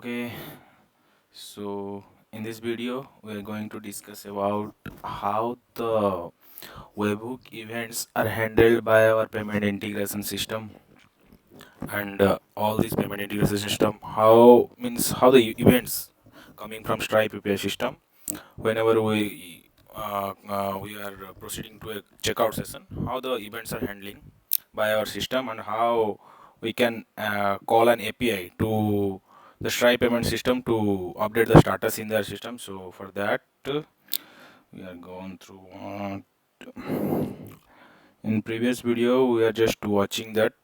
Okay, so in this video we are going to discuss about how the webhook events are handled by our payment integration system and all these payment integration system how the events coming from Stripe API system whenever we are proceeding to a checkout session, how the events are handling by our system and how we can call an API to the Stripe payment system to update the status in their system. So for that we are going through in previous video we are just watching that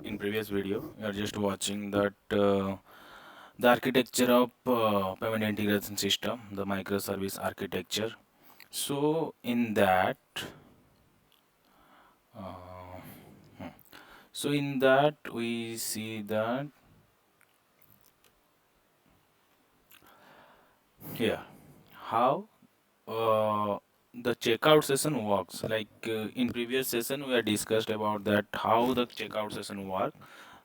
in previous video we are just watching that the architecture of payment integration system, the microservice architecture. So in that, uh, hmm. so in that we see that here how the checkout session works. Like in previous session we had discussed about that how the checkout session work.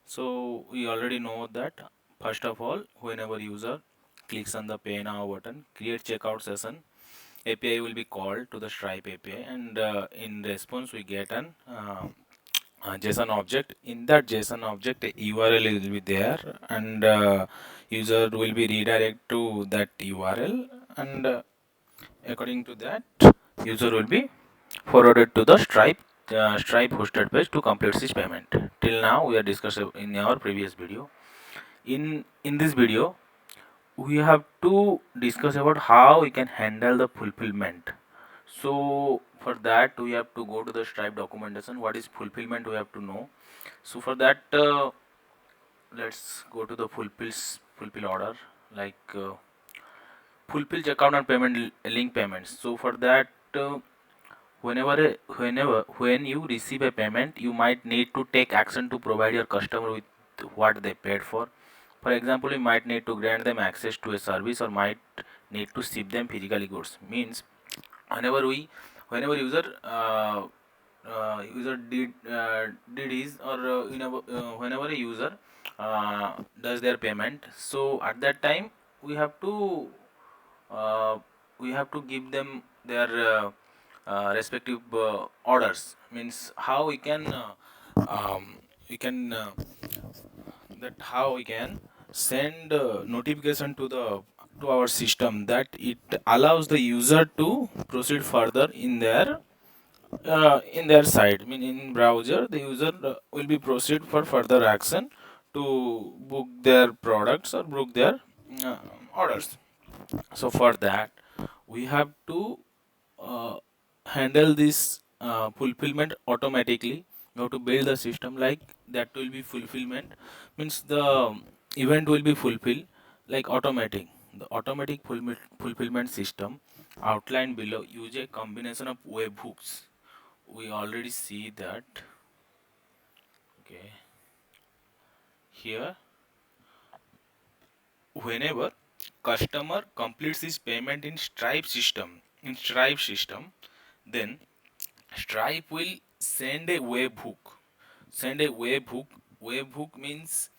So we already know that first of all, whenever user clicks on the pay now button, create checkout session, API will be called to the Stripe API, and in response we get an JSON object. In that JSON object, a URL will be there, and user will be redirect to that URL, and according to that, user will be forwarded to the Stripe hosted page to complete his payment. Till now, we are discussing in our previous video. In this video, we have to discuss about how we can handle the fulfillment. So for that we have to go to the Stripe documentation. What is fulfillment we have to know. So for that let's go to the fulfill order, like fulfill checkout and payment link payments. So for that when you receive a payment, you might need to take action to provide your customer with what they paid for. For example, you might need to grant them access to a service or might need to ship them physically goods. Means whenever we whenever user did his or whenever a user does their payment, so at that time we have to uh, give them their respective orders. Means how we can that how we can send notification to the to our system that it allows the user to proceed further in their side. I mean, in browser the user will be proceed for further action to book their products or book their uh, orders. So for that we have to uh, handle this fulfillment automatically. You have to build a system like that will be fulfillment. Means the event will be fulfilled like automatic. The automatic fulfillment system outlined below use a combination of webhooks. We already see that. Okay, here whenever customer completes his payment in Stripe system, then Stripe will send a webhook. Send a webhook. Webhook means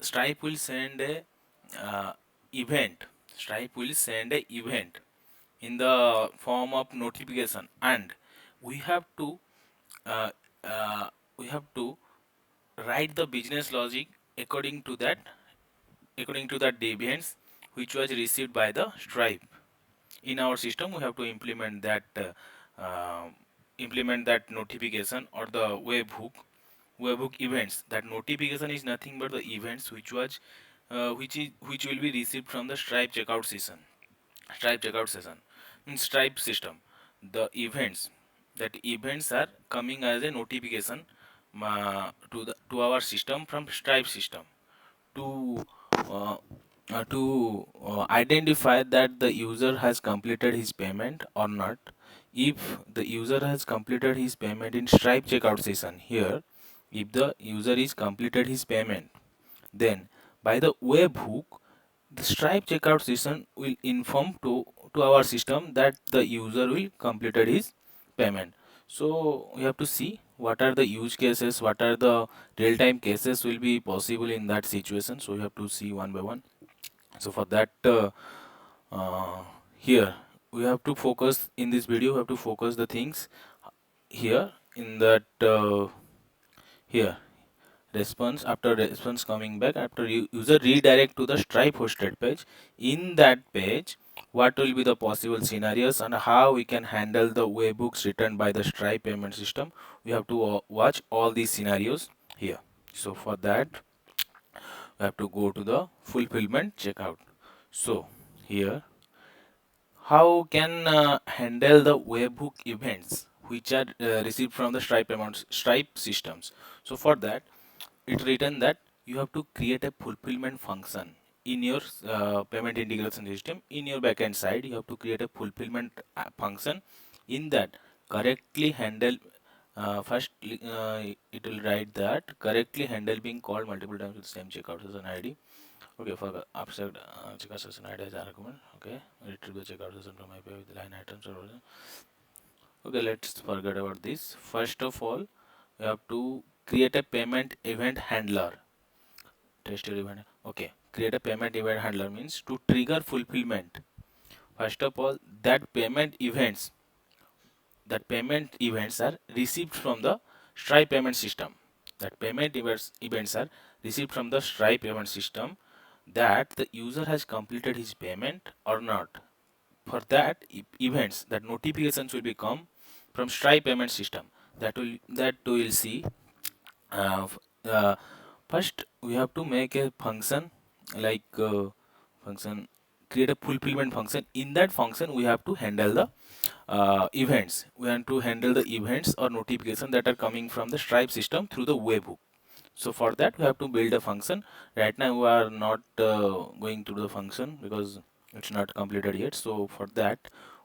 Stripe will send a uh, event. Stripe will send a event in the form of notification, and we have to uh, uh, we have to write the business logic according to that events which was received by the Stripe. In our system we have to implement that notification or the webhook events. That notification is nothing but the events which will be received from the Stripe checkout session in Stripe system. The events are coming as a notification to our system from Stripe system to uh, identify that the user has completed his payment or not. If the user has completed his payment in Stripe checkout session, here if the user is completed his payment, then by the webhook the Stripe checkout session will inform to our system that the user will completed his payment. So we have to see what are the use cases, what are the real-time cases will be possible in that situation. So we have to see one by one. So for that, uh, here we have to focus in this video. We have to focus the things here in that here response. After response coming back, after user redirect to the Stripe hosted page, in that page what will be the possible scenarios and how we can handle the webhooks written by the Stripe payment system. We have to watch all these scenarios here. So for that we have to go to the fulfillment checkout. So here, how can handle the webhook events which are received from the Stripe systems. So for that, it written that you have to create a fulfillment function in your payment integration system. In your backend side, you have to create a fulfillment function. In that, correctly handle first it will write that correctly handle being called multiple times with the same checkout as an ID. Okay, for the upside checkout session ID as argument. Okay, retrieve the checkout session from my pay with line items or okay, let's forget about this. First of all, you have to create a payment event handler. Test your event. Okay, create a payment event handler means to trigger fulfillment. First of all, that payment events are received from the Stripe payment system. That payment events are received from the Stripe payment system, that the user has completed his payment or not. For that events, that notifications will become from Stripe payment system. That we will see. Uh, f- uh, First, we have to make a function like function create a fulfillment function. In that function, we have to handle the events. We want to handle the events or notification that are coming from the Stripe system through the webhook. So for that, we have to build a function. Right now, we are not going to the function because it's not completed yet. So for that,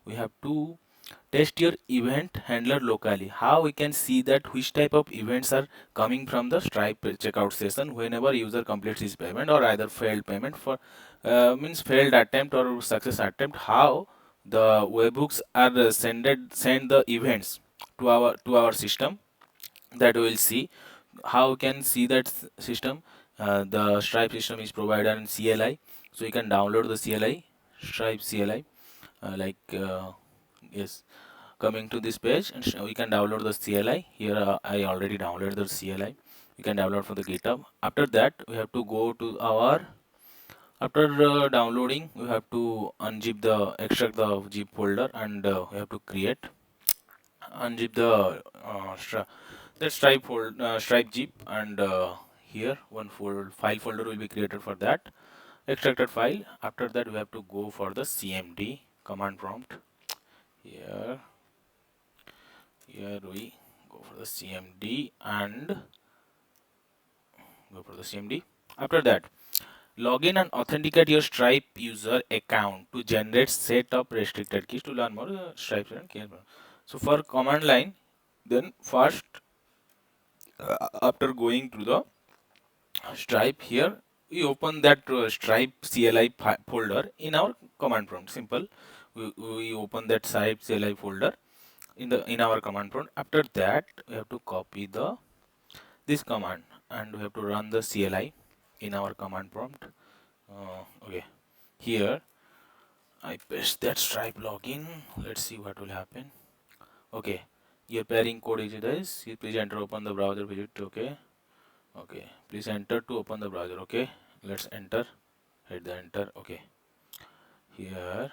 we have to test your event handler locally. How we can see that which type of events are coming from the Stripe checkout session whenever user completes his payment or either failed payment for means failed attempt or success attempt. How the webhooks are send the events to our system, that we will see. How we can see that system. The Stripe system is provided in CLI, so you can download the CLI, Stripe CLI, like yes, coming to this page, and we can download the CLI. Here I already downloaded the CLI. You can download from the GitHub. After that, we have to go to our, after downloading, we have to extract the zip folder, and we have to create unzip the that Stripe zip, and here one file folder will be created for that extracted file. After that, we have to go for the CMD command prompt. Here we go for the CMD and go for the CMD. After that, login and authenticate your Stripe user account to generate set of restricted keys. To learn more, Stripe and keys. So for command line, then first after going to the Stripe, here we open that Stripe CLI folder in our command prompt. Simple. We open that Stripe CLI folder in our command prompt. After that, we have to copy this command, and we have to run the CLI in our command prompt. Okay, here I paste that Stripe login. Let's see what will happen. Okay, your pairing code is this. You please enter, open the browser, visit. Okay, okay, please enter to open the browser. Okay, let's enter, hit the enter. Okay, here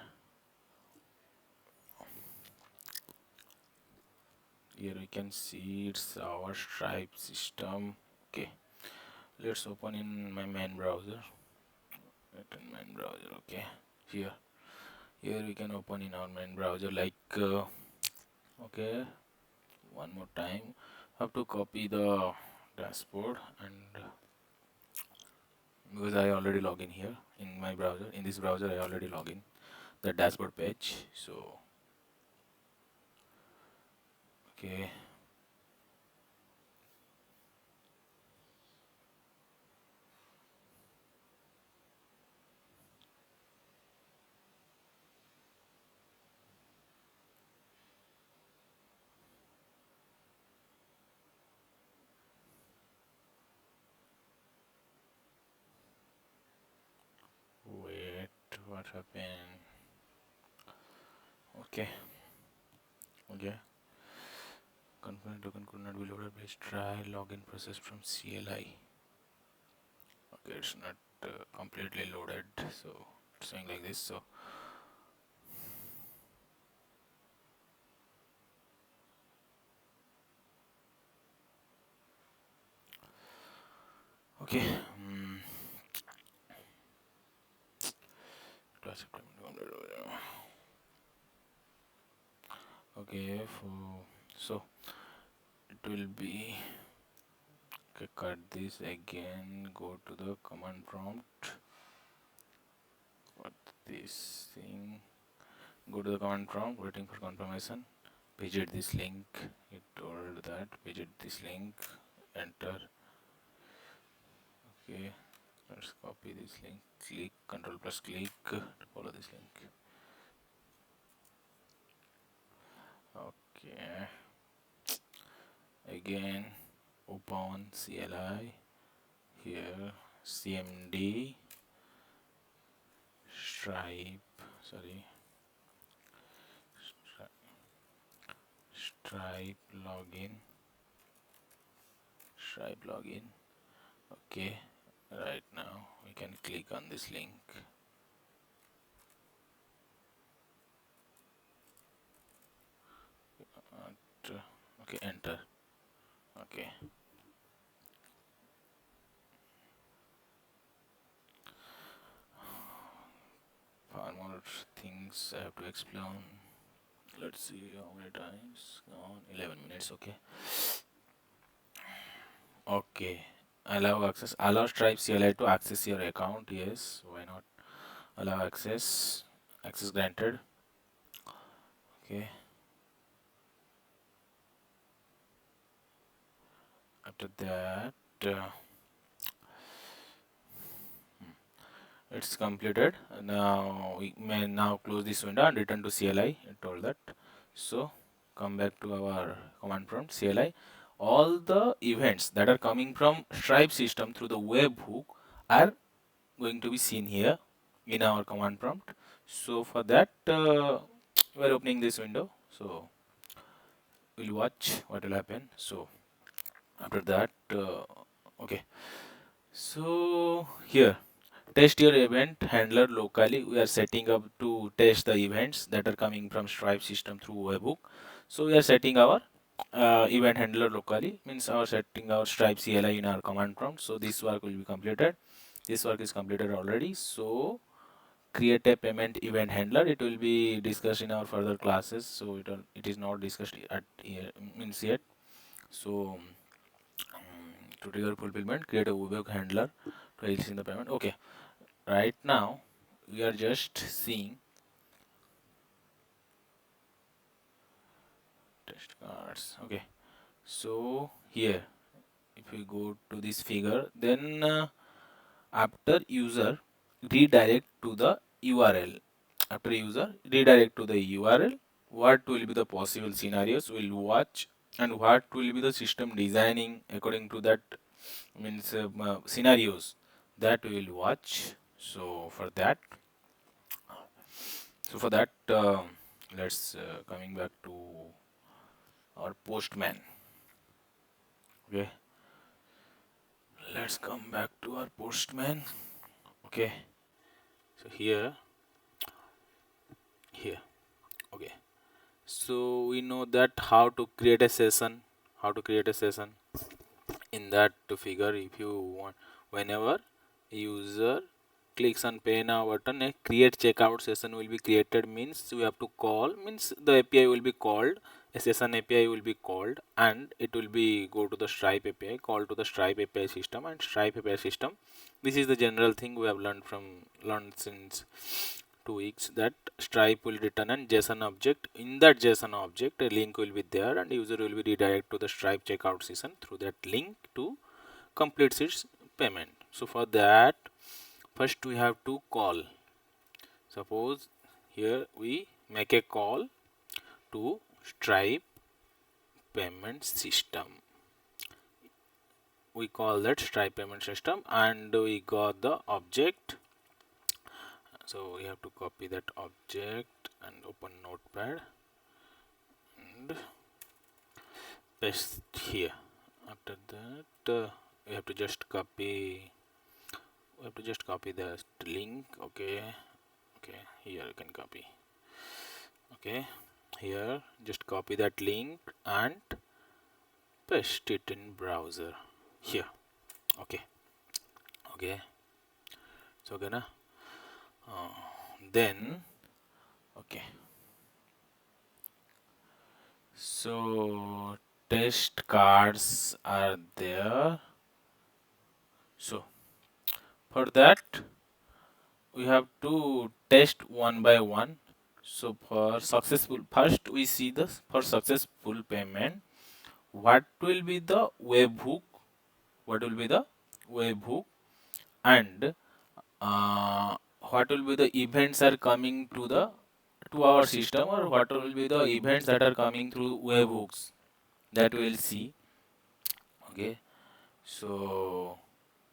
we can see it's our Stripe system. Okay, let's open in my main browser. Main browser. Okay, here we can open in our main browser, like okay, one more time. Have to copy the dashboard, and because I already log in here in my browser, in this browser I already log in the dashboard page. So okay, what happened? Okay, okay. Confirm token could not be loaded. Please try login process from CLI. Okay, it's not completely loaded, so it's saying like this. So okay, classic. Okay, so it will be okay. Cut this again. Go to the command prompt. What this thing? Go to the command prompt. Waiting for confirmation. Visit this link. It told that visit this link. Enter. Okay, let's copy this link. Click Control plus click to follow this link. Okay, again open CLI here, CMD stripe, sorry, stripe login, stripe login. Okay, right now we can click on this link. Okay, enter. Okay, far more things I have to explain. Let's see how many times. On 11 minutes. Okay. Okay. Allow access. Allow Stripe CLI to access your account. Yes. Why not? Allow access. Access granted. Okay. After that, it's completed. Now we may now close this window and return to CLI. I told that. So come back to our command prompt CLI. All the events that are coming from Stripe system through the webhook are going to be seen here in our command prompt. So for that, we're opening this window. So we'll watch what will happen. So after that, okay. So here, test your event handler locally. We are setting up to test the events that are coming from Stripe system through webhook. So we are setting our event handler locally, means our setting our Stripe CLI in our command prompt. So this work will be completed. This work is completed already. So create a payment event handler. It will be discussed in our further classes. So it is not discussed at here, means yet. So to trigger fulfillment, create a webhook handler to release in the payment. Okay, right now we are just seeing test cards. Okay, so here if we go to this figure, then after user redirect to the URL, after user redirect to the URL, what will be the possible scenarios we'll watch, and what will be the system designing according to that, means scenarios that we will watch. So for that, let's coming back to our postman. Okay, let's come back to our postman. Okay, so here, okay, so we know that how to create a session, how to create a session in that figure. If you want, whenever user clicks on pay now button, a create checkout session will be created, means we have to call, means the API will be called, a session API will be called, and it will be go to the Stripe API, call to the Stripe API system, and Stripe API system, this is the general thing we have learned since 2 weeks, that Stripe will return an JSON object. In that JSON object, a link will be there, and user will be redirect to the Stripe checkout session through that link to complete its payment. So for that, first we have to call. Suppose here we make a call to Stripe payment system. We call that Stripe payment system, and we got the object. So we have to copy that object and open notepad and paste here. After that we have to just copy the link. Okay, here you can copy. Okay, here just copy that link and paste it in browser here. Okay, okay, so gonna then okay, so test cards are there. So for that we have to test one by one. So for successful, first we see this for successful payment. What will be the webhook? What will be the webhook? And what will be the events are coming to our system, or what will be the events that are coming through webhooks, that we'll see. Okay, so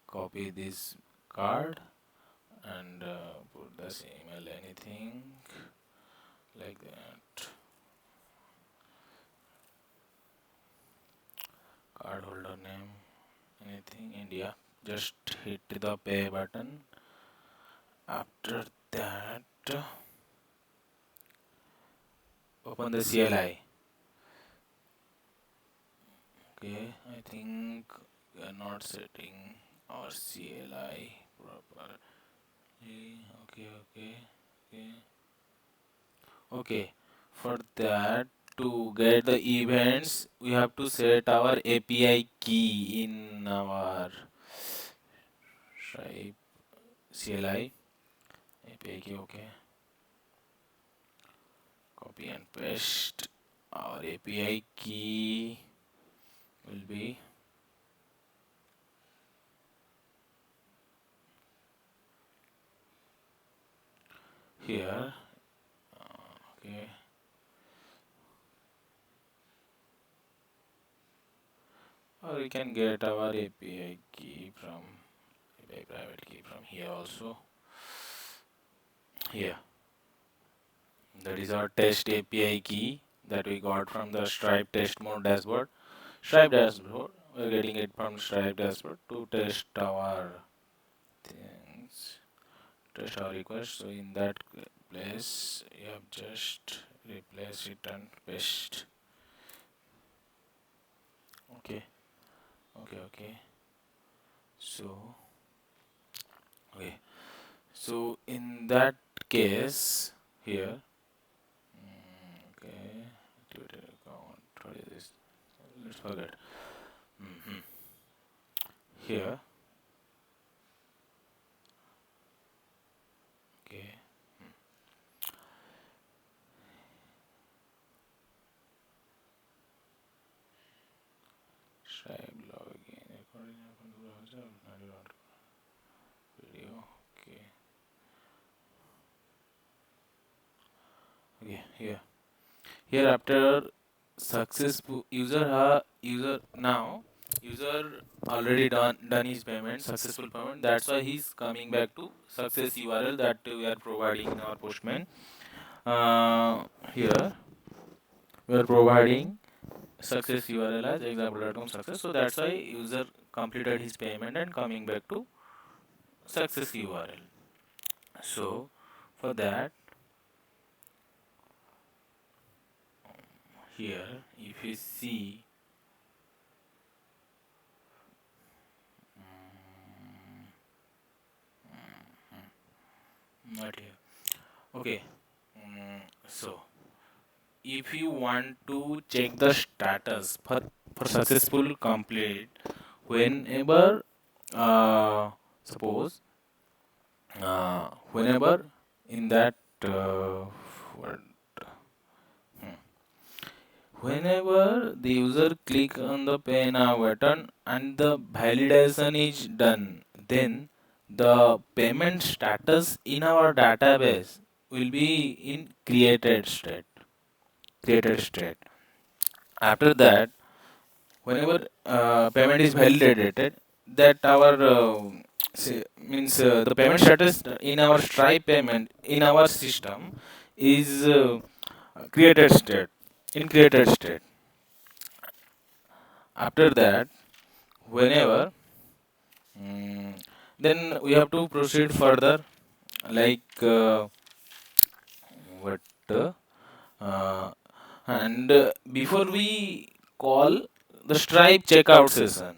copy this card and put this email, anything like that. Card holder name, anything, India. Just hit the pay button. After that, open the CLI. Okay, I think we are not setting our CLI properly. Okay, okay, okay. Okay, for that, to get the events, we have to set our API key in our Stripe CLI. API key, okay. Copy and paste. Our API key will be here. Okay, or we can get our API key from API private key from here also. Here, that is our test API key that we got from the Stripe test mode dashboard. Stripe dashboard, we're getting it from Stripe dashboard to test our things, test our request. So in that place, you have just replace it and paste. Okay, okay, okay. So, okay. So in that case, here, okay, Twitter account, what is this? Let's forget. Mhm. Here, okay, Stripe login, recording from the browser, video, okay, okay, here. Here after successful user now user already done his payment, successful payment. That's why he's coming back to success URL that we are providing in our Postman. Here we are providing success URL as example.com success. So that's why user completed his payment and coming back to success URL. So for that, here if you see, not here. Okay. So if you want to check the status for successful complete, whenever suppose whenever in that what, hmm, whenever the user click on the pay now button and the validation is done, then the payment status in our database will be in created state. After that, whenever payment is validated, that our means the payment status in our Stripe payment in our system is created state in created state. After that, whenever then we have to proceed further, like what uh, and before we call the Stripe checkout session,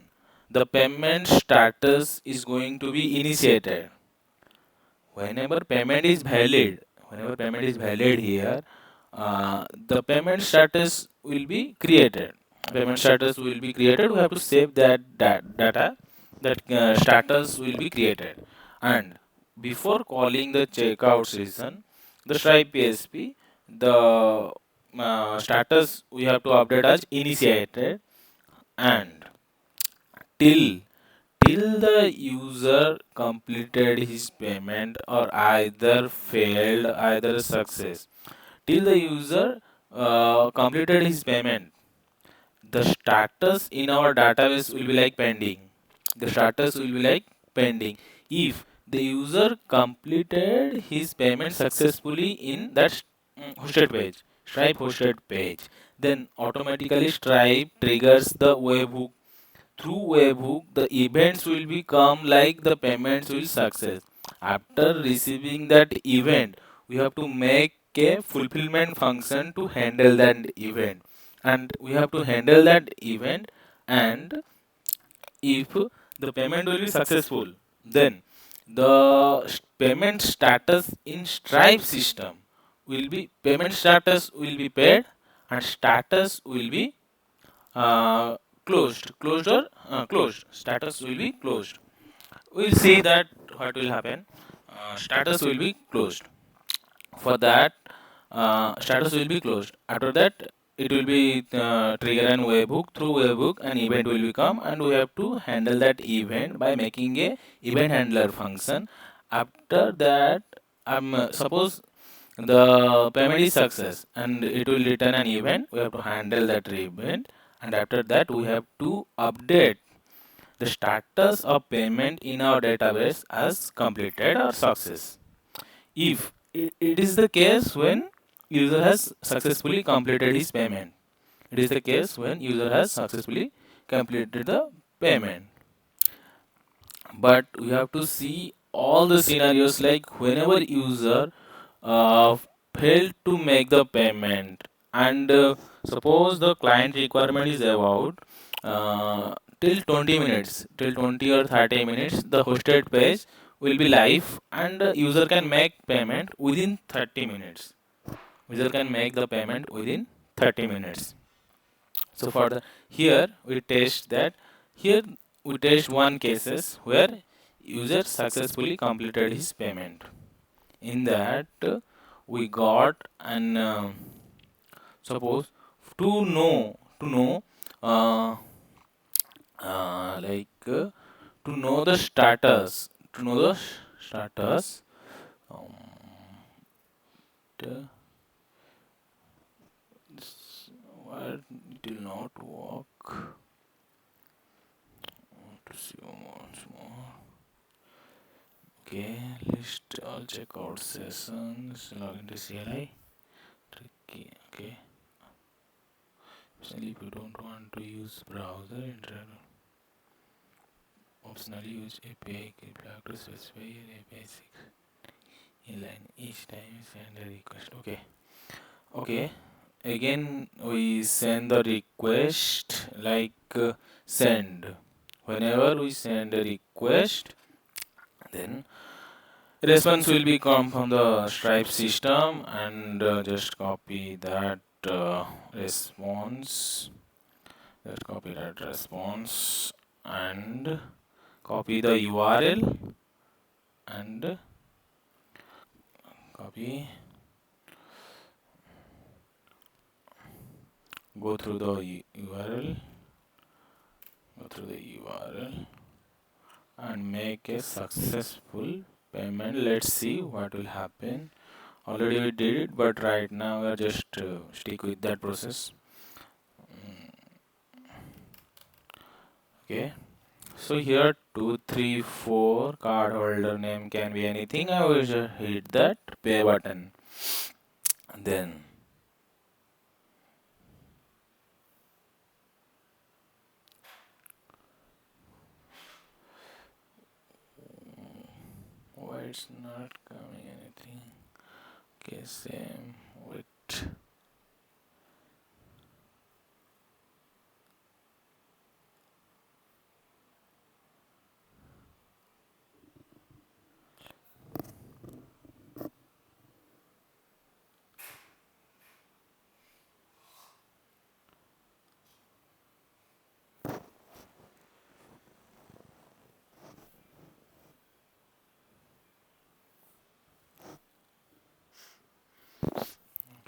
the payment status is going to be initiated. Whenever payment is valid, whenever payment is valid here, the payment status will be created. Payment status will be created. We have to save that data. That status will be created. And before calling the checkout session, the Stripe PSP, the status we have to update as initiated, and till till the user completed his payment or either failed either success, till the user completed his payment, the status in our database will be like pending. The status will be like pending. If the user completed his payment successfully in that hosted page, Stripe hosted page, then automatically Stripe triggers the webhook. Through Webhook, the events will become like the payments will success. After receiving that event, we have to make a fulfillment function to handle that event. And we have to handle that event, and if the payment will be successful, then the payment status in Stripe system will be payment status will be paid and status will be uh, closed or closed. Status will be closed. We'll see that what will happen. Status will be closed. For that, status will be closed. After that, it will be trigger an webhook. Through webhook, an event will become, and we have to handle that event by making a event handler function. After that, suppose the payment is success and it will return an event. We have to handle that event, and after that we have to update the status of payment in our database as completed or success. If it is the case when user has successfully completed his payment. It is the case when user has successfully completed the payment. But we have to see all the scenarios, like whenever user uh, failed to make the payment, and suppose the client requirement is about till 20 minutes, till 20 or 30 minutes the hosted page will be live, and user can make payment within 30 minutes. User can make the payment within 30 minutes. So for the here we test that. Here we test one cases where user successfully completed his payment. In that we got an suppose to know uh, like to know the status, to know the status um, the- this, what, it will not work. To see once more. Okay, list all checkout sessions, log into CLI. Tricky. Okay. Optionally, if you don't want to use browser, optionally use API. You have to specify your API 6 inline each time you send a request. Okay. Okay. Again, we send the request like send. Whenever we send a request, then response will be come from the Stripe system, and just copy that response. Just copy that response and copy the URL and copy. Go through the URL. Go through the URL and make a successful payment. Let's see what will happen. Already we did it, but right now we are just stick with that process. Okay, So here 234 card holder name can be anything. I will just hit that pay button. Then why it's not coming anything? Okay, same. Wait.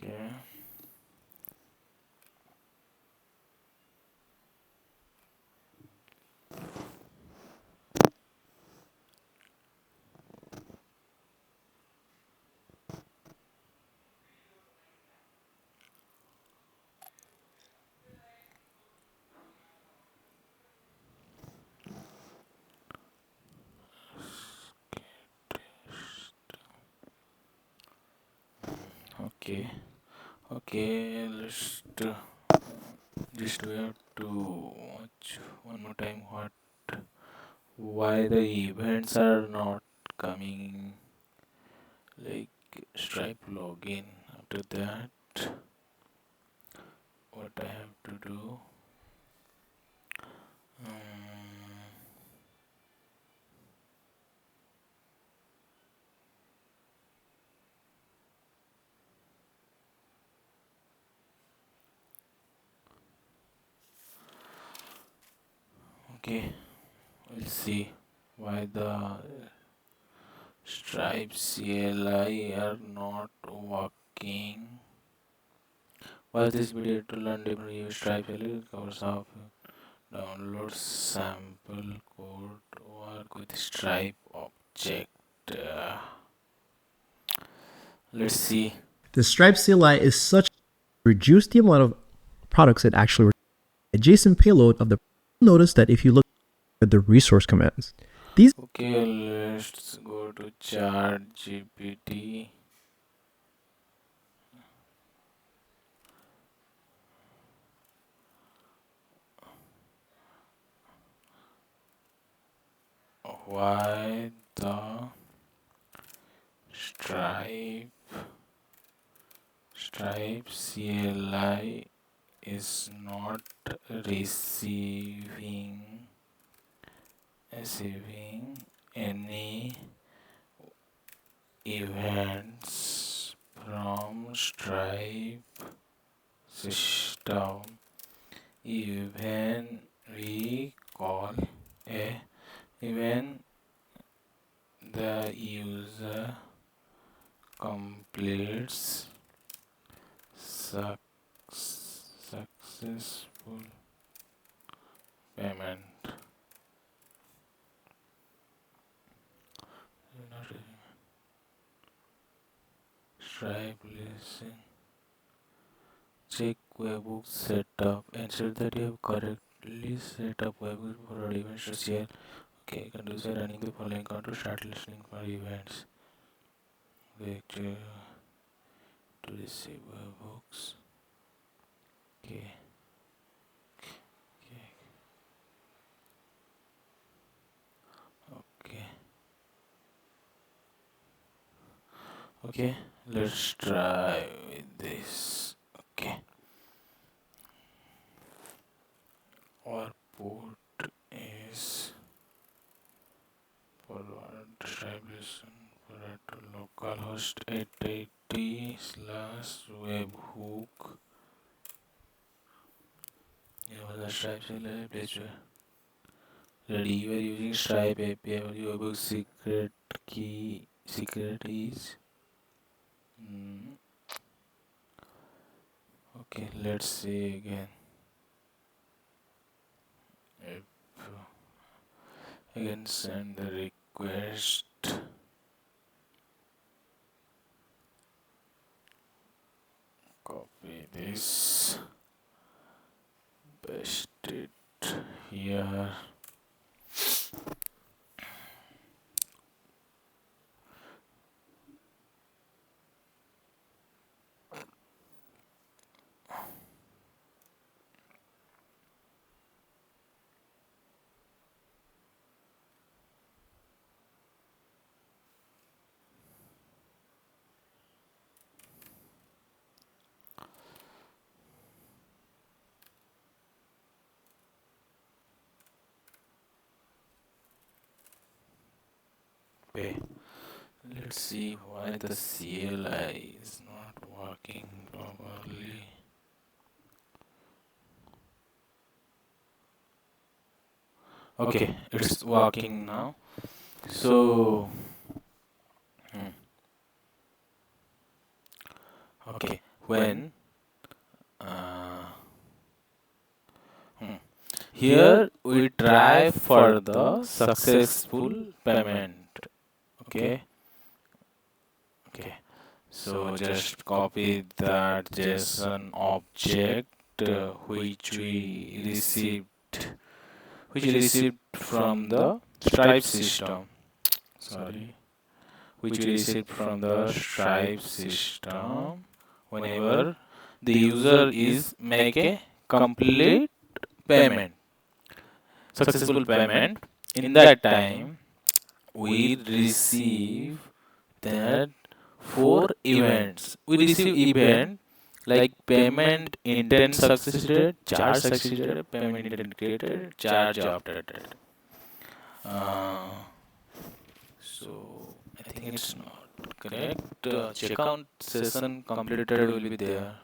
Okay. Okay. Okay. Just we have to watch one more time. What? Why the events are not coming? Like Stripe login. After that, what I have to do? Um, okay. We'll see why the Stripe CLI are not working. Watch this video to learn different use Stripe CLI covers how download sample code, work with Stripe object. Let's see. The Stripe CLI is such reduce the amount of products it actually adjacent payload of the notice that if you look at the resource commands, these Okay, let's go to Chat GPT. Why the Stripe Stripe CLI is not receiving any events from Stripe system. Even we call a even the user completes successful payment. Stripe listen. Check Webhook setup. Ensure that you have correctly set up Webhook for events to share. Okay, you can do so running the following account to start listening for events. Click to receive Webhooks. Okay, okay, okay. Okay, let's try with this. Okay, our port is forward distribution for localhost 880/webhook. Yeah, the Stripe page. Ready, you are using Stripe API or webhook secret is. Okay, let's see again. If again send the request, copy this, paste it here. Okay, let's see why the CLI is not working properly. Okay, it's working now. So, hmm, okay, when uh, hmm, here we try for the successful payment. Okay, okay. So just copy that JSON object which we received from the Stripe system. Sorry, which we received from the Stripe system. Whenever the user is make a complete payment, successful payment, in that time we receive that four events. We receive event like payment intent succeeded, charge succeeded, payment intent created, charge updated. Uh, so I think it's not correct. Checkout session completed will be there.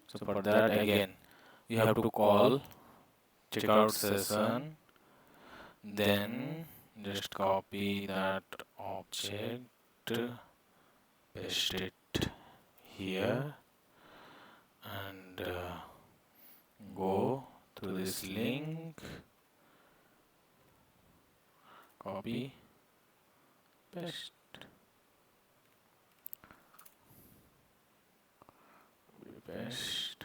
So for that again, you have to call checkout session, then just copy that object, paste it here, and go to this link, copy, paste, paste,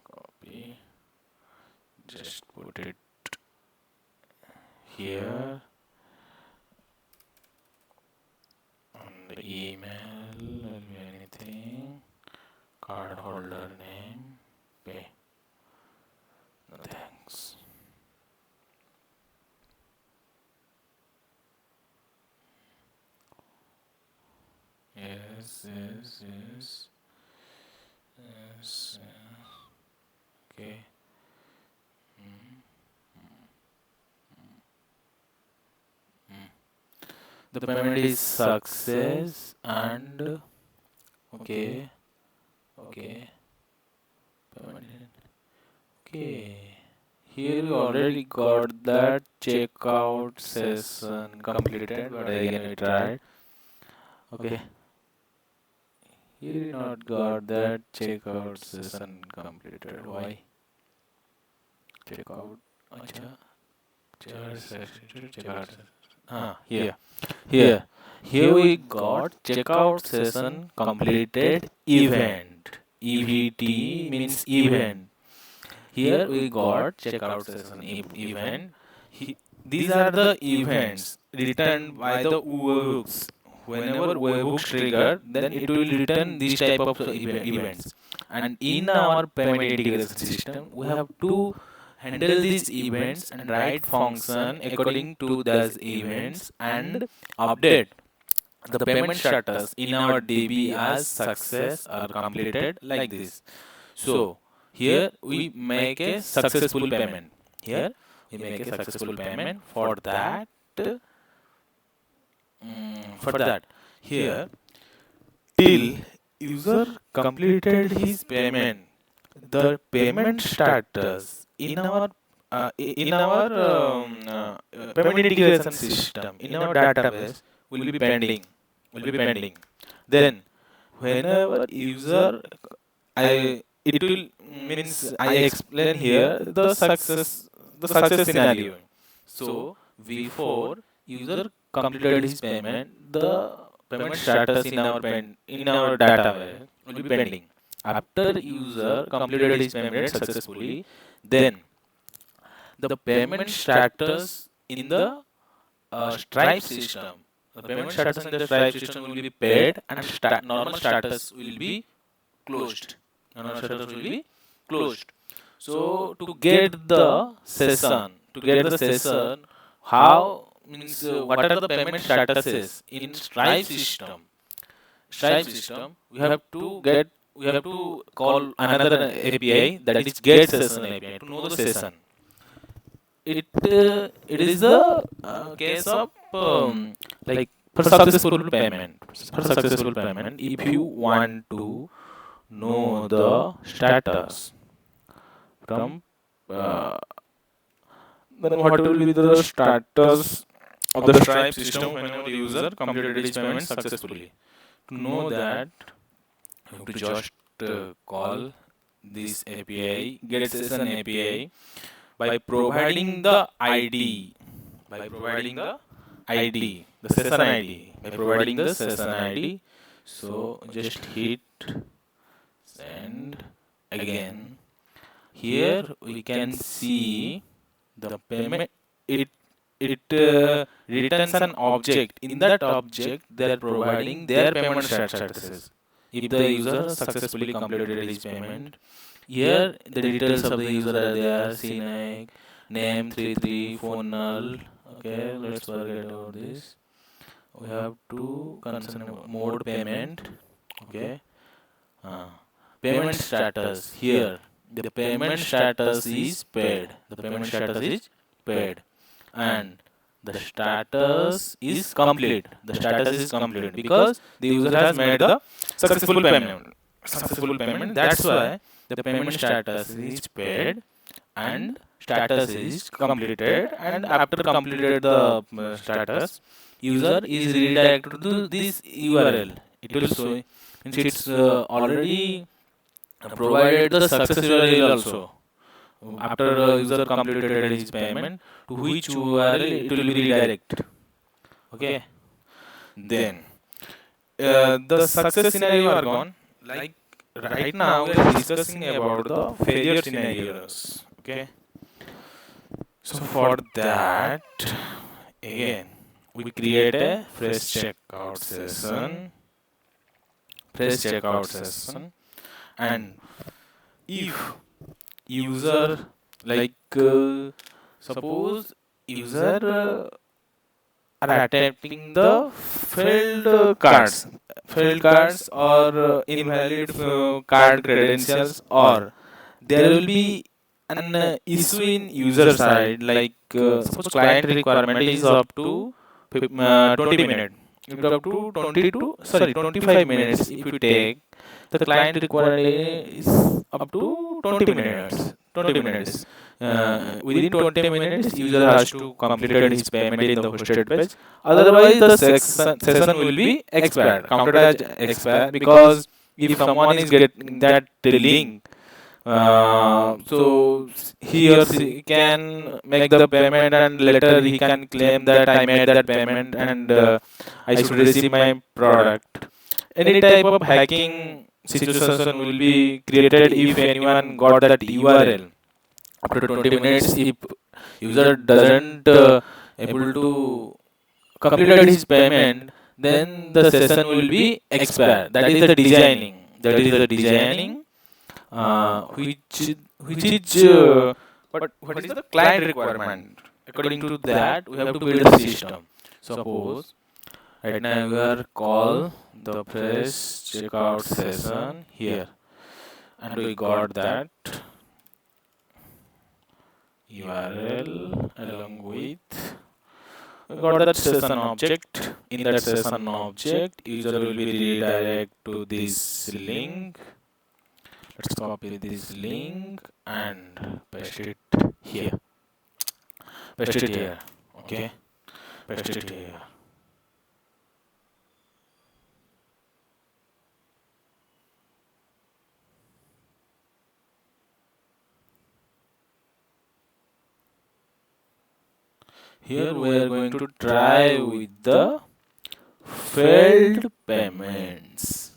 copy, just put it here on the email, will be anything, card holder name, pay, no thanks. Yes, yes, yes, yes, okay. Mm, mm. The payment is success and okay, okay, payment. Okay, here we already got that checkout session completed, but again we tried. Okay, here we not got that checkout session completed. Why? Checkout. Acha, checkout session. Checkout session. Here. Here. Here we got checkout session completed event. EVT means event. Here we got checkout session event. These are the events returned by the webhooks. Whenever webhooks trigger, then it will return this type of events. And in our payment integration system, we have to handle these events and write function according to those events and update the payment status in our DB as success or completed like this. So here we make a successful payment. Here we make a successful payment. For that, here till user completed his payment, the payment status in our payment integration system in our database will be pending. Then whenever user I it will means I explain here the success scenario. So before user completed his payment, the payment status in our database will be pending. After user completed his payment successfully, then the payment status in the Stripe system. The payment status in the Stripe system will be paid and normal status will be closed. Normal status will be closed. So to get the session, how means what are the payment statuses in Stripe system? We have to call another API, that is get session API, to know the session. It is the case of like for successful payment, if you want to know the status from uh, then what will be the status of the Stripe system whenever the user completed his payment successfully. To know that, you have to just call this API, get session API by providing the ID, the session ID, by providing the session ID. So just hit send again. Here we can see the payment. It returns an object. In that object, they are providing their payment statuses. If the user successfully completed his payment, here the details of the user are there. CNAIC, name 33, phone null. Okay, let's forget about this. We have to concern mode payment. Okay, uh, payment status here. The payment status is paid. The payment status is paid, and the status is complete. The status is complete because the user has made the successful payment. That's why the payment status is paid and status is completed. And after completed the status, user is redirected to this URL. It will show means it's already provided the success URL also. After user completed his payment, to which URL it will be redirect. Okay. Then the success scenario are gone. Like right now we are discussing about the failure scenarios. Okay. So for that, again, we create a fresh checkout session, and if user like suppose user are attempting the failed cards or invalid card credentials, or there will be an issue in user side, like suppose client requirement is up to 20 minutes, if up to 20 to sorry 25 minutes, if you take the client requirement is up to 20 minutes, 20 minutes. Within 20 minutes user has to complete his payment in the hosted page, otherwise the session will be expired, counted as expired, because if someone is getting that link, so he or she can make the payment and later he can claim that I made that payment and I should receive my product. Any type of hacking situation will be created if anyone got that URL. After 20 minutes, if user doesn't able to complete his payment, then the session will be expired. That is the designing. Which is what is the client requirement? According to that, we have to build a system. Suppose right now we are call the fresh checkout session here, and we got that URL along with we got that session object. In that session object, user will be redirect to this link. Let's copy this link and paste it here. Paste it here. Okay. Paste it here. Here we are going to try with the failed payments.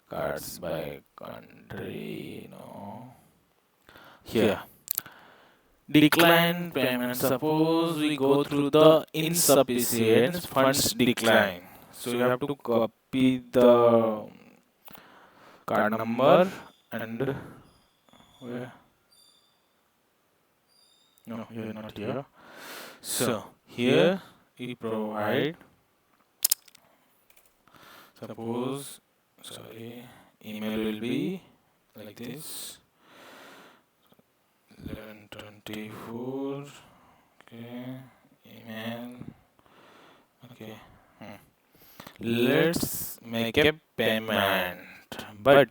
Cards by country. No. Here. Decline payment. Suppose we go through the insufficient funds decline. So you have to copy the card number and where? No, here, not here. So here we provide, suppose, sorry, email will be like this, 1124, okay, email, Okay. Hmm. Let's make a payment. But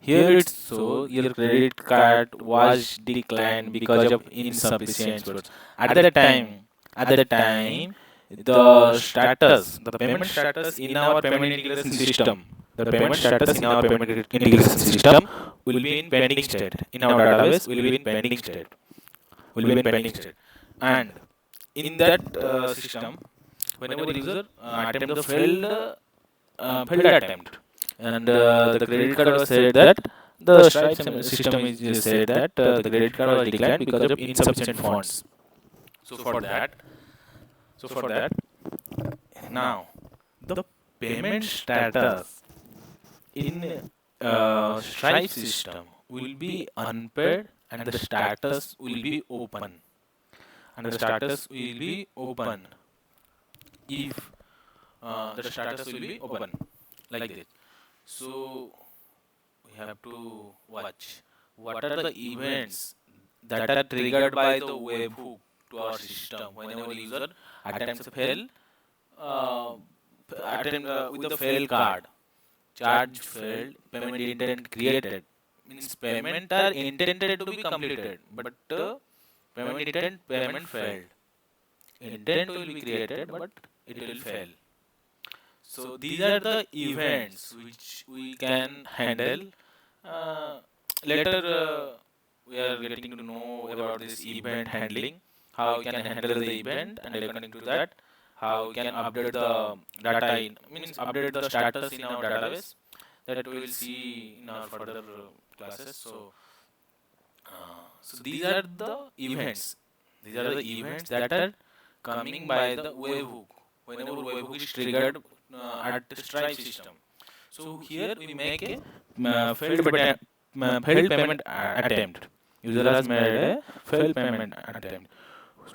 here it's so your credit card was declined because of insufficient funds. At that time, the payment status in our payment integration system, the payment status in our payment integration system will be in pending state. In our database, will be in pending state. Will be in pending state. And in that system, whenever user attempt the failed attempt, and the credit card was said that the Stripe system is said that the credit card was declined because of insufficient funds. So for that, for that, now the payment status in Stripe system will be unpaid, and the status will be open, and the status will be open if the status will be open like this. So we have to watch what are the events that are triggered by the webhook to our system whenever user attempts a fail, uh, attempt with the fail card, charge failed, payment intent created, means payment are intended to be completed, but payment failed. Intent will be created, but it will fail. So these are the events which we can handle. Uh, Later, we are getting to know about this event handling, how we can handle the event, and according to that, how we can update the data in, means update the status in our database. That we will see in our further classes. So these are the events. These are the events that are coming by the webhook. Whenever webhook is triggered at the Stripe system. So here we make a failed payment attempt. User has made a failed payment attempt.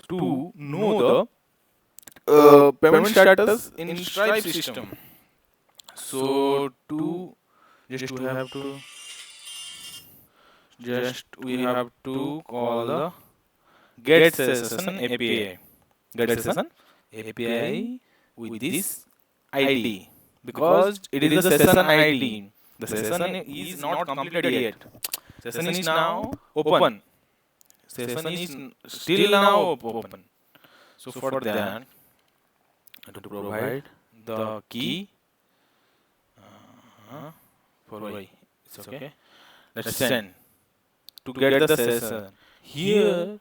To know the payment status in Stripe system. So to just we have to call the get session API. Get session API with this ID, because it is the session ID. The session is not completed yet. Session is now open. Session is still now open. So for that, to provide the key for Y. It's okay. Let's send to get the session. Here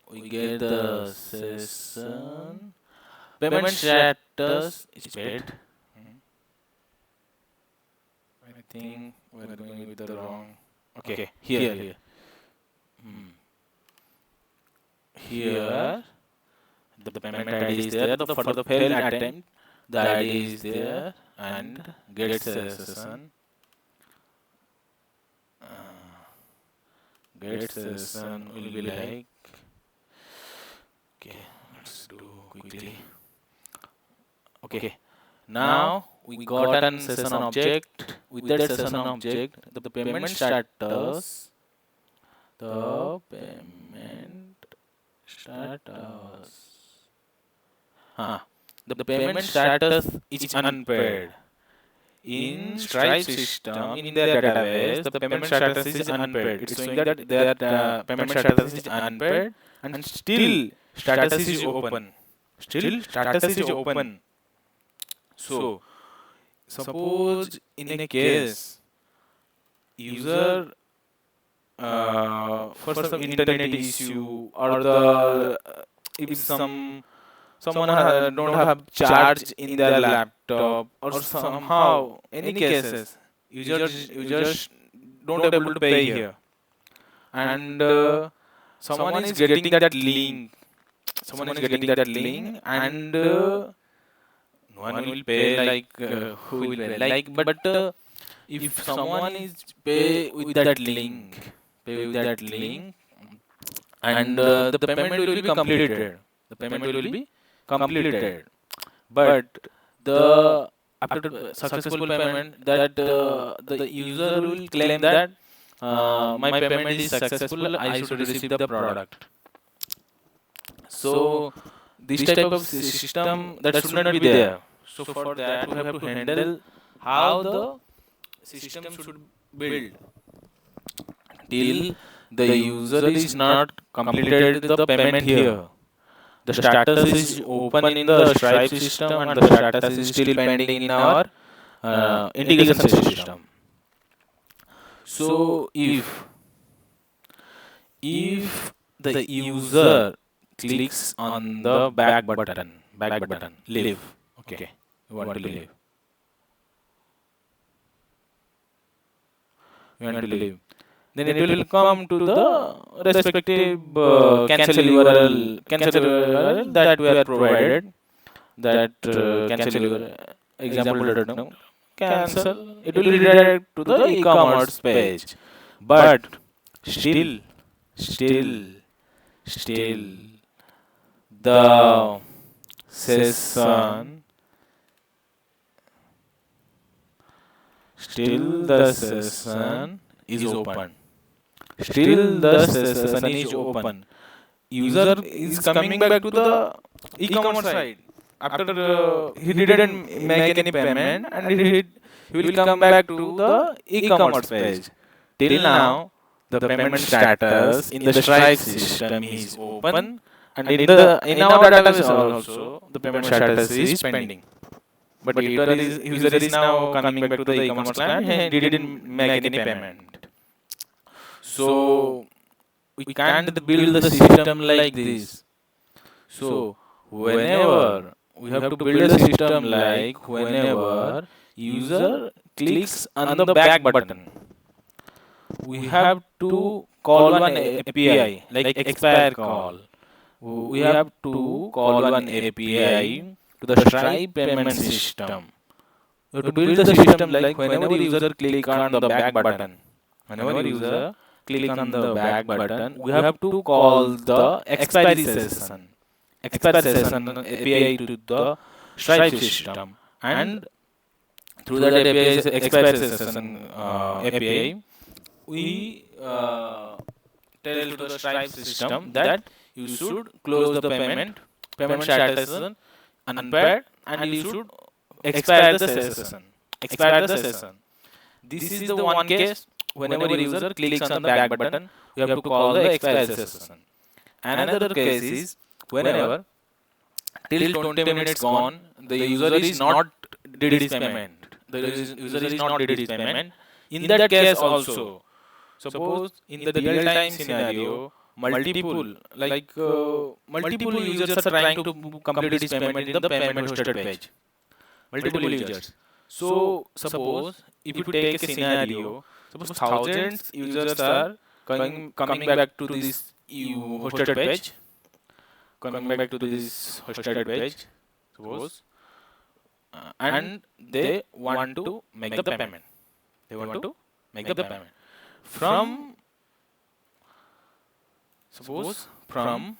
we get the session. Payment status is paid. I think we're going with the wrong. Okay, here. Hmm. Here, the payment ID is there. For the failed attempt, the ID is there, and get session. Get session will be like. Okay, let's do quickly. Okay, now we got an session object. With that session object, the payment status, the payment status, the payment status is unpaid. In Stripe system, in their database, the payment status is unpaid. It's showing that their payment status is unpaid, and still status is open. Still status is open. So suppose in a case user for some internet issue, or the if someone don't have charge in their laptop, or somehow any cases users don't able to pay here, and someone is getting that link, and no one will pay, like who will pay, like, but if someone is pay with that link, and the payment will be completed. The payment will be completed. But the after successful payment, that the user will claim that my payment is successful, I should receive the product. So this type of system that should not be there. So for that we have to handle how the system should build till the user is not completed the payment here. The status is open in the Stripe system and the status is still pending in our integration system. So if the user clicks on the back button, leave. Okay, you want to leave. You want to leave. Then it will come to the respective cancel URL that we are provided. That cancel URL example no, cancel. It will redirect to the e-commerce page. But still, still, still, the session, still the session is open. Still the session is open. User is coming back to the e-commerce site after he didn't make any payment, and he will come back to the e-commerce page. Till now, the payment status in the Stripe system is open, and in our database also the payment status is pending. But user is now coming back to the e-commerce client and he didn't make any payment. So we can't build the system like this. So whenever we have to build a system like whenever user clicks on the back button, we have to call one API like expire call. We have to call one API to the Stripe payment system. You have to build the system like whenever user click on the back button, whenever user click on the back button, we have to call the expire session API to the Stripe system, and through that API expire session API, we tell to the Stripe system that you should close the payment status is unpaired, and you should expire the session. Expire the session. This is the one case whenever user clicks on the back button, you have to call the expire session. Another case is whenever till 20 minutes gone, the user is not did his payment. The user is not did his payment. In that case also, suppose in the real time scenario, multiple users are trying to complete his payment in the payment hosted page. Multiple users. So suppose if you take a scenario, suppose thousands users are coming back to this hosted page, coming back to this hosted page, suppose, and they want to make the payment. They want to make the payment from, suppose, from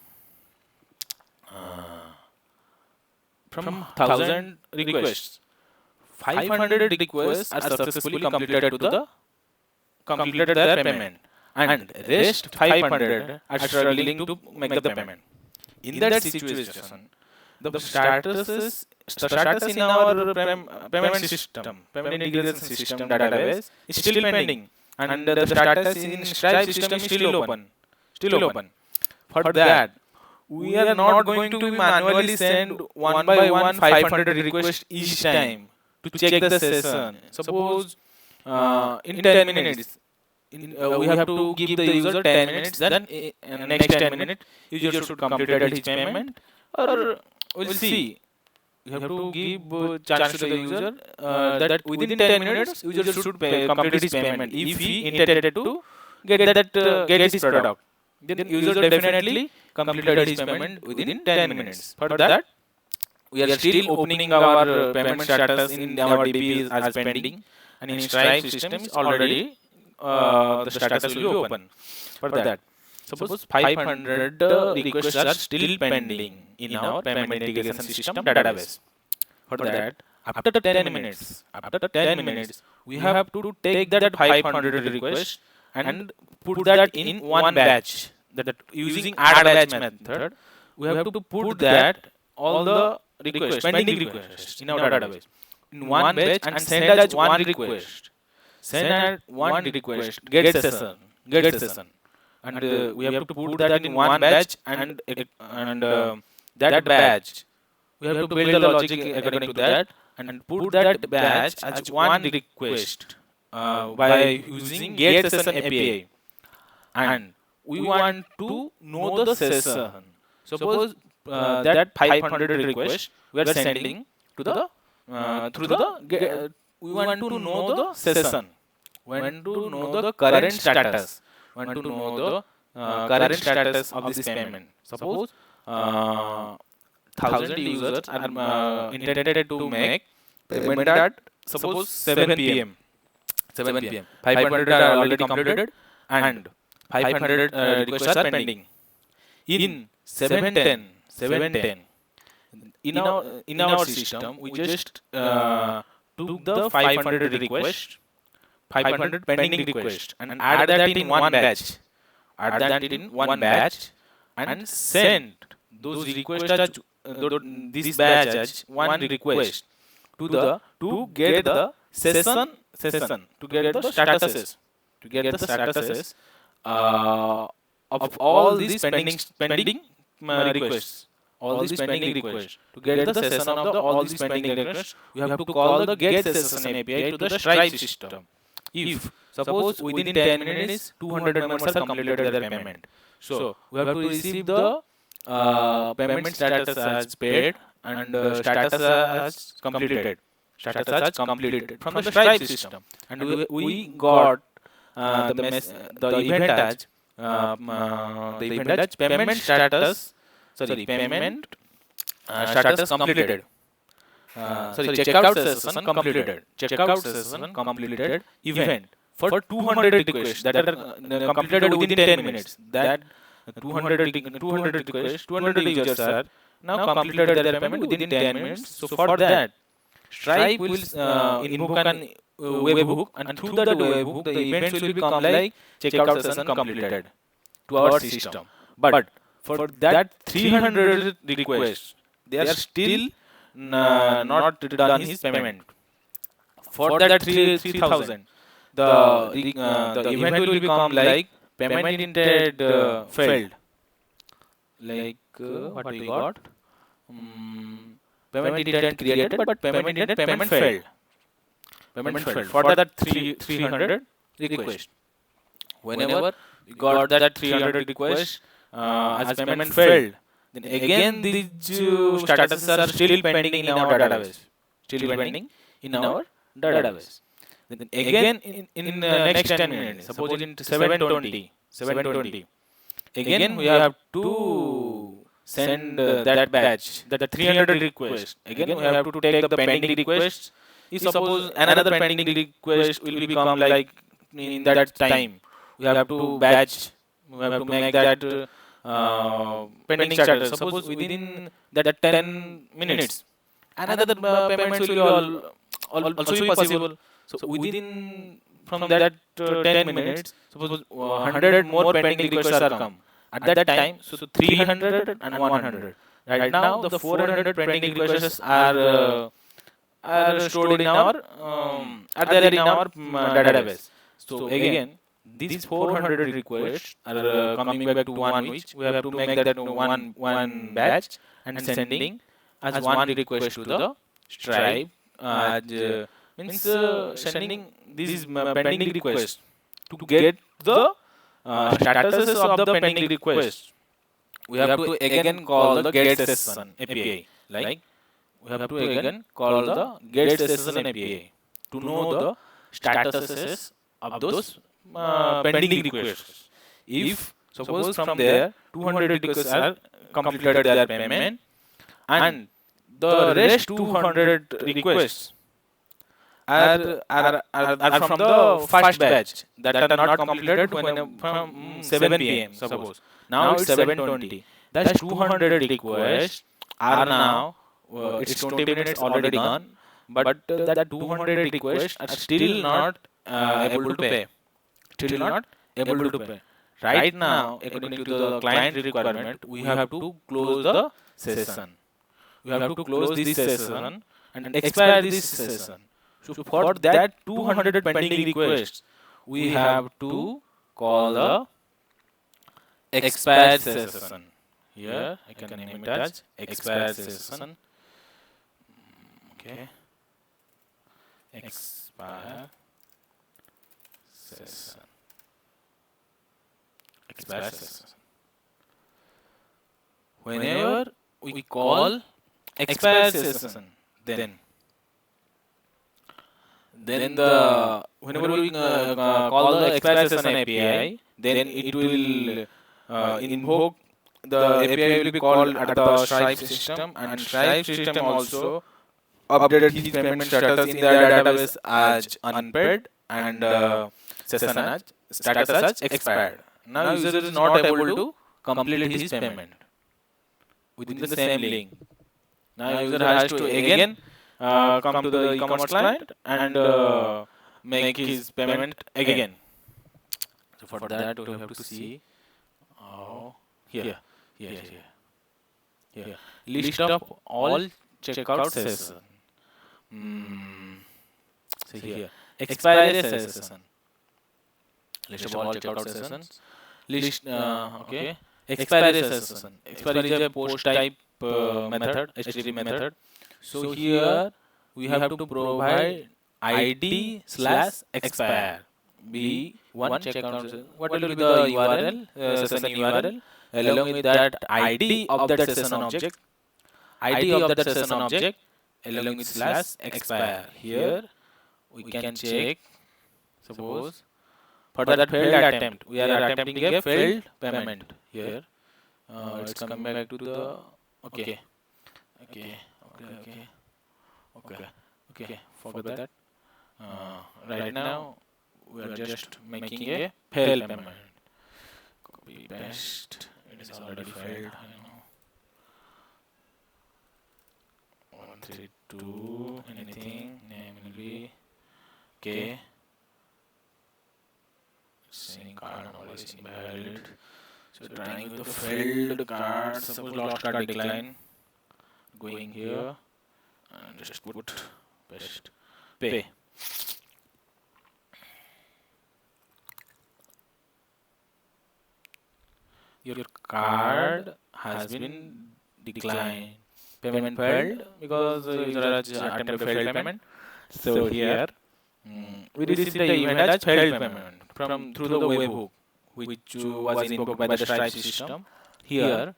1,000 requests, 500 requests are successfully completed to the completed their payment, and rest 500 are struggling to make the payment. In that situation, the status in our payment integration system database is still pending, and the status in Stripe system is still open. Still open. For that, we are not going to manually send one by one 500 requests each time to check the session. Suppose in 10 minutes, we have to give the user 10 minutes, then next 10 minutes, user should complete his payment, or we'll see. You have to give chance to the user that within 10 minutes, user should complete his payment. If he intended to get his product, then user definitely completed his payment within 10 minutes. For that, we are still opening our payment status in our DB as pending, and in Stripe system is already the status will be open. For that, suppose 500 requests are still pending in our payment integration system database. For that, after 10 minutes, we have to take that 500 requests and put that in one batch. That using add batch method, we have to put that all the requests, pending requests in our database in one batch and send as one request. Send as one request, get session, and we have to put that in one batch and that batch we have to build the logic according to that and put that batch as one request by using get session API. And we want to know the session. Suppose that 500 request we are sending to the through the we want to know the session. We want to know the current status. We want to know the current status of this payment. Suppose 1,000 users are intended to make payment at suppose 7 p.m. 7 p.m. 500 are already completed and 500 requests are pending. In 710 in our system we just took the 500 request, 500 pending request and add that in one batch. Add that in one batch and send those requests as this batch as one request to get the session to get the statuses uh, of all these pending requests. All these pending requests to get the session of all these pending requests, we have to call the get session API to the Stripe system. If suppose within 10 minutes 200 members are completed their payment, so we have to receive the payment status as paid and status as completed. Status as completed from the Stripe system, and we got the event as payment status. Sorry, payment status completed. Checkout session completed. Checkout session completed event for 200 requests that are completed within 10 minutes. That 200 requests, 200 users are now completed their payment within 10 minutes. So for that, Stripe will invoke an webhook, and through that webhook, the events will become like checkout session completed to our system. But for that 300 requests, they are still not done his payment. For that 3000, the event will become like payment intended failed. Like what we got? Payment intent created, but payment intent payment failed. Payment failed for that 300 request. Whenever we got that 300 request as payment failed, then again these statuses are still pending in our database. Still pending in our database. Then again in next 10 minutes, suppose in 720, again we have to send that batch, that 300 request. Again we have to take the pending requests. If suppose another pending request will become like in that time, we have to batch, we have to make that pending status. Suppose within that 10 minutes, another payments will be also be possible. So within from that 10 minutes, suppose 100 more pending requests are come. At that time, so 300 and 100. Right now, the 400 pending requests are stored in our are there in our database. So again, these 400 requests are coming back to one, which we have to make that one batch and sending as one request to the Stripe. Means sending these pending requests to get the statuses of the pending request. We have to again call the get session API. Like we have to again call the get session API to know the statuses of those pending requests. If suppose from there 200 requests are completed their payment and the rest 200 requests are from the first batch that are not completed when from 7 p.m. Suppose now it's 7:20. That's 200 requests are now it's 20 minutes already gone, but that 200 requests are still not able to pay. Still not able to pay. Right now, according to the client requirement, we have to close the session. We have to close this session and expire this session. So for that 200 pending requests, we have to call the expire session. Here I can name it as expire session. Okay, expire session. Expire session. Whenever we call expire session, then the whenever we call the expire session API, then it will invoke the API will be called at the Stripe system, and Stripe system also update his payment status in the database as unpaid and session as status as expired. Now user is not able to complete his payment within the same link. Now user has to again come to the e-commerce client and make his payment again. So for that we have to see here, here, here, here. List of all checkout sessions. Mm, see here. Expiry session. List of all checkout sessions. List. Okay. Expiry session. Expiry is a post type method, HTTP method. So here we have to provide ID slash expire. Be one checkout session. What will be the URL, session URL, along with that ID of that session object, ID of that session object, along with slash expire. Here we can check. Suppose for that failed attempt, we are attempting a failed payment. Here, it's coming back to the okay, okay, okay, okay, okay. Forget that. Right now, we are just making a failed payment. Copy paste. It is already failed. I know. 132 anything. Name will be okay. Sync card always invalid. So trying with the failed card. Suppose lost card decline. Going here and just put paste pay. Your card has been declined. Payment failed because user has attempted failed payment. So here we received the event as failed payment from through the webhook, which was invoked by the Stripe system. Here,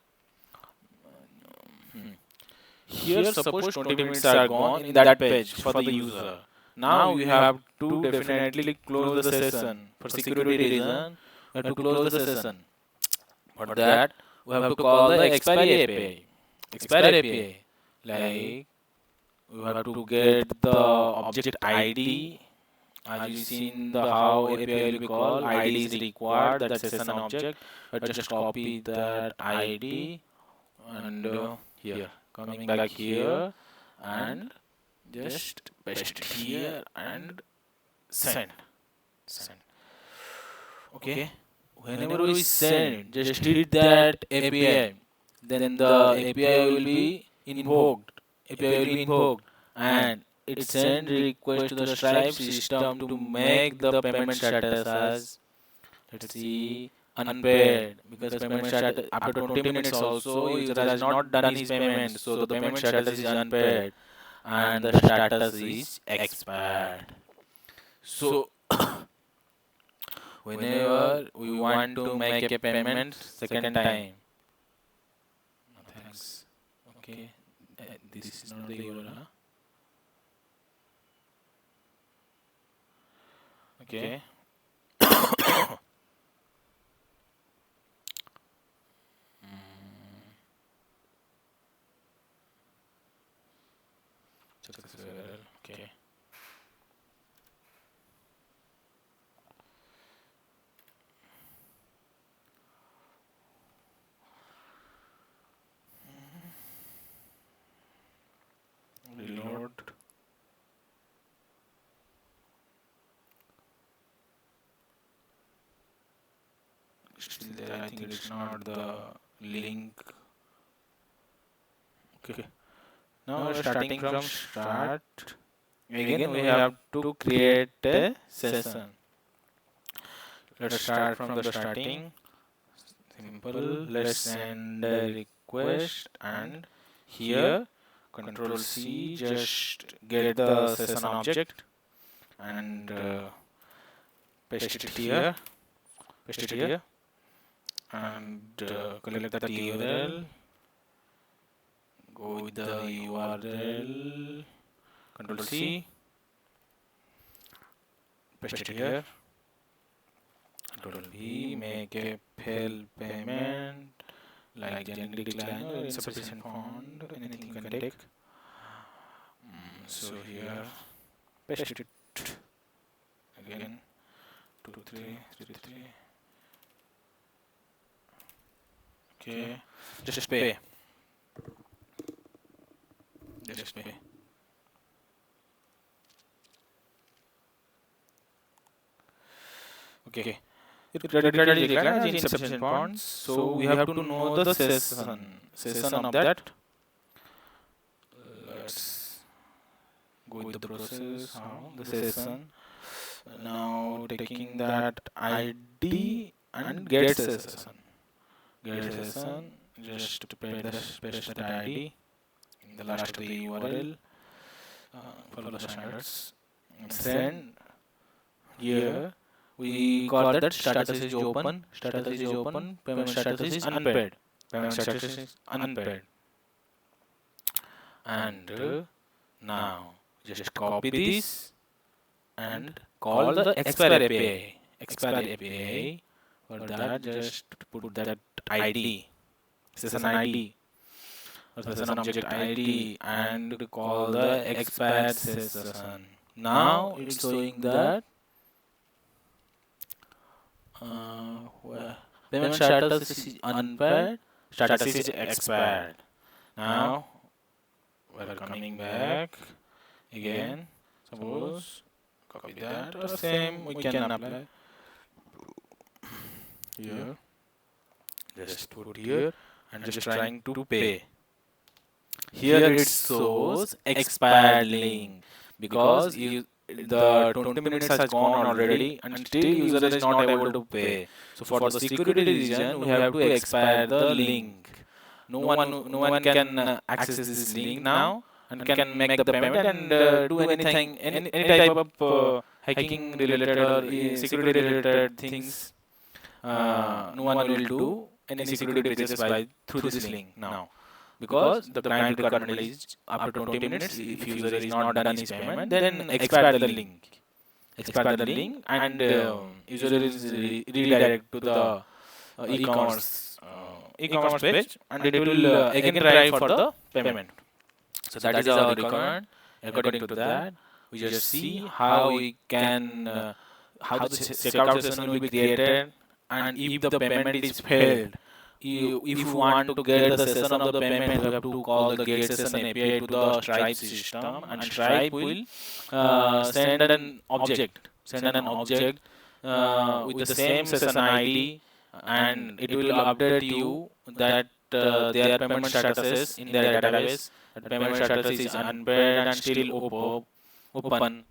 here suppose 20 minutes are gone in that page for the user. Now we have to definitely close the session for security reason. We have to close the session. For that, we have to call the expiry API. Expiry API, like we have to get the object ID. As you seen the how API will be called, ID is required. That session object. Just copy that ID and here, coming back here and just paste it here and send. Send. Okay. Whenever we send, just hit that API. Then the API will be invoked. API will be invoked, and it send request to the Stripe system to make the payment status as, let's see, unpaid, because payment status after 20 minutes also user has not done his payment, so the payment status is unpaid and the status is expired. So whenever we want to make a payment second time, no thanks. Okay, this is not the URL. Okay. Success URL. Okay. Reload. still there. I think it's not the link. Okay. Now we're starting from start. Again, we have to create a session. Let's start from the starting. Simple. Let's send a request, and here Control C, just get the session object and paste it here. Paste it here and collect the URL. Go with the URL. Control C. Paste it here. Control V. Make a fail payment like generic decline or insufficient fund. Anything you can take. So here, paste it again. 2333. Okay, just pay. Just pay. Okay. It credit decline as insufficient funds. So we have to know the session of that. Let's go with the process. How the session. Now taking that ID and get session. Get session. Just paste that ID in the last of the URL. Follow the standards. Send. Here we call that status is open. Status is open. Payment status is unpaid. Payment status is unpaid. And now just copy this and call the expire API. Expire API. For that, just put that ID, session ID, or session object ID, and call the expire session. Now it's showing that payment status is unpaid, status is expired. Now we're coming back again. Suppose copy that or same we can apply here. Just put here and just trying to pay. Here it shows expired link because the 20 minutes has gone already and still user is not able to pay. So for the security reason, we have to expire the link. No one can access this link now and can make the payment and do anything, any type of hacking related or security related things. No one will do any security breaches by through this link now, because the client requirement is after 20 minutes. If user is not done his payment, then expire the link. Expire the link and user is redirect to the e-commerce page and it will again try for the payment. So that is our requirement. According to that, we just see how we can how the checkout session will be created, and if the payment is failed, if you want to get the session of the payment, you have to call the get session API to the Stripe system, and Stripe will send an object with the same session ID, and it will update you that their payment status in their database. That payment status is unpaid and still open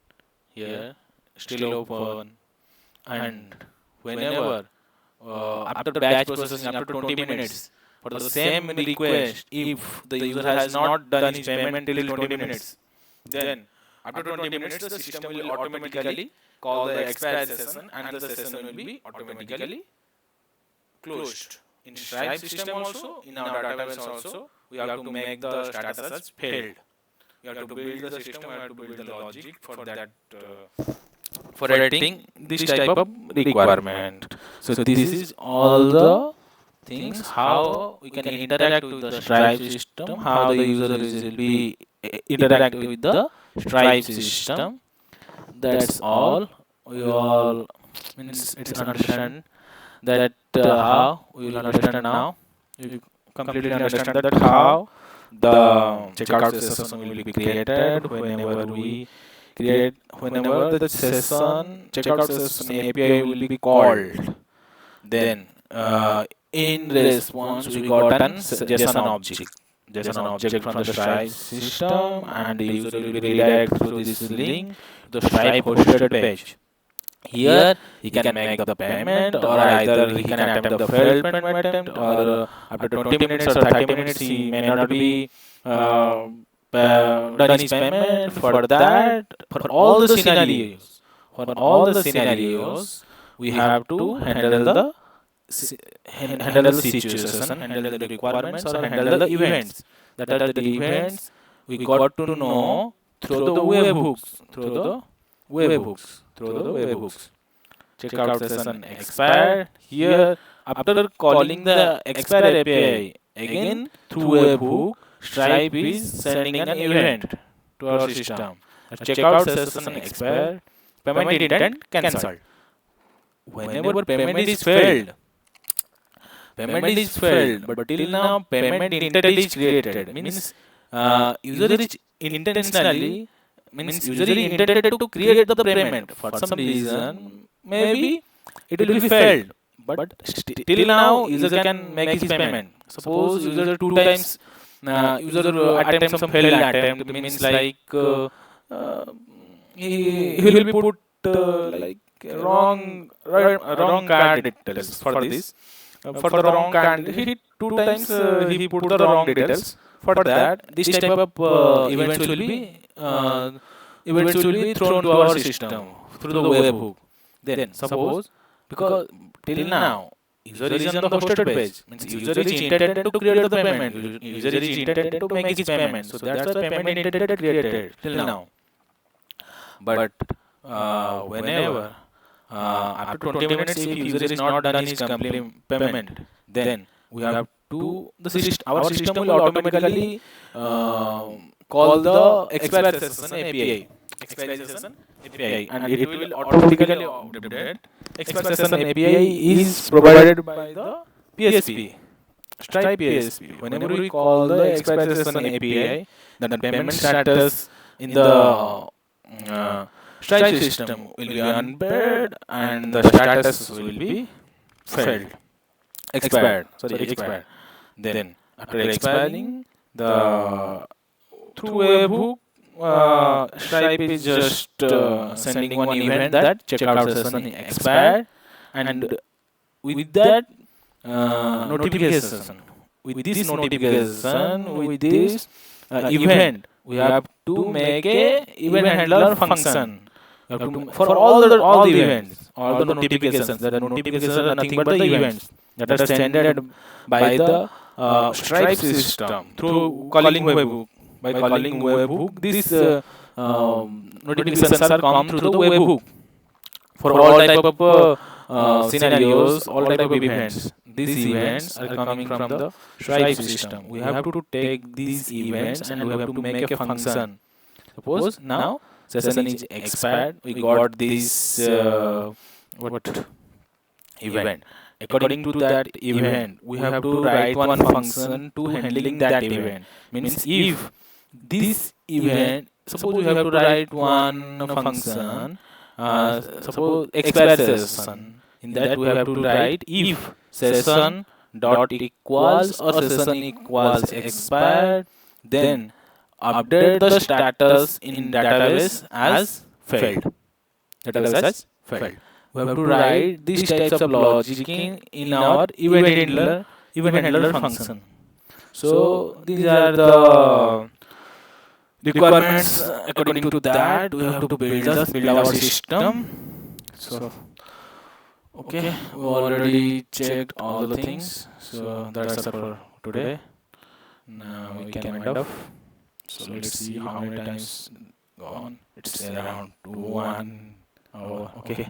here, still open, and whenever after batch processing after 20 minutes for the same request, if the user has not done his payment till 20 minutes, then after 20 minutes the system will automatically call the expired session and the session will be automatically closed. In Stripe system also, in our database also, we have to make the status as failed. We have to build the system, we have to build the logic for that for editing this type of requirement. So this is all the things how we can interact with the Stripe system, how the user will be interact with the Stripe system. That's all. We all means it's understand that how we will understand now. You completely understand that how the checkout session will be created whenever the session checkout session API will be called. Then uh, in response we got an JSON object. JSON object from the Stripe system, and the user will be redirected through this link to the Stripe hosted page. Here he can make the payment, or either he can attempt the failed payment attempt, or after 20 minutes or 30 minutes he may not be uh, done his payment. For that, for all the scenarios, we have to handle the situation, handle the requirements, or handle the events. That are the events we got to know through the webhooks. Checkout session expired. Here, after calling the expire API again through webhook, Stripe is sending an event to our system. A checkout session expired, payment intent cancelled. Whenever payment is failed, but till now payment intent is created. Means user is intentionally user is intended to create the payment. For some reason, maybe it will be failed. But till now user can make his payment. Suppose user two times user attempt some failed attempt, means like uh, he will be put like wrong card details for this. For the wrong card, he two times he put the wrong details. For that, this type of events will be thrown to our system through the webhook. Then suppose, because till now user is on the hosted page, means user is intended to create the payment, user is intended to make his payment, so that's why payment intended created till now. But whenever after 20 minutes, if user is not done his complete payment, then we have to the system. Our system will automatically call the expire session API. Expire session API, and it will automatically update. Expire session API is provided by the PSP. Stripe PSP. Whenever we call the expire session API, then the payment status in the Stripe system will be unpaired, and the status will be failed, expired. Then after expiring, the through webhook, Stripe is just sending one event that checkout session expired, and with that notification, with this event, we have to make a event handler function. You have to, for all the events, all the notifications. That notifications are nothing but the events that are sent by the Stripe system through calling webhook. By calling webhook, these notifications are come through the webhook for all type of scenarios, all type of events. These events are coming from the Stripe system. We have to take these events and we have to make a function. Suppose now session is expired. We got this what event. According to that event, we have to write one function to handling that event. Means if this event, suppose we have to write one function, suppose expire session. In that we have to write if session dot equals or session equals expired, then update the status in database as failed. Database as failed. We have to write these types of logic in our event handler function. So these are the requirements. According to that, we have to build our system. So okay, we already checked all the things. So that's it for today. Now we can wind up. So let's see how many times gone. It's around 1 hour. Okay.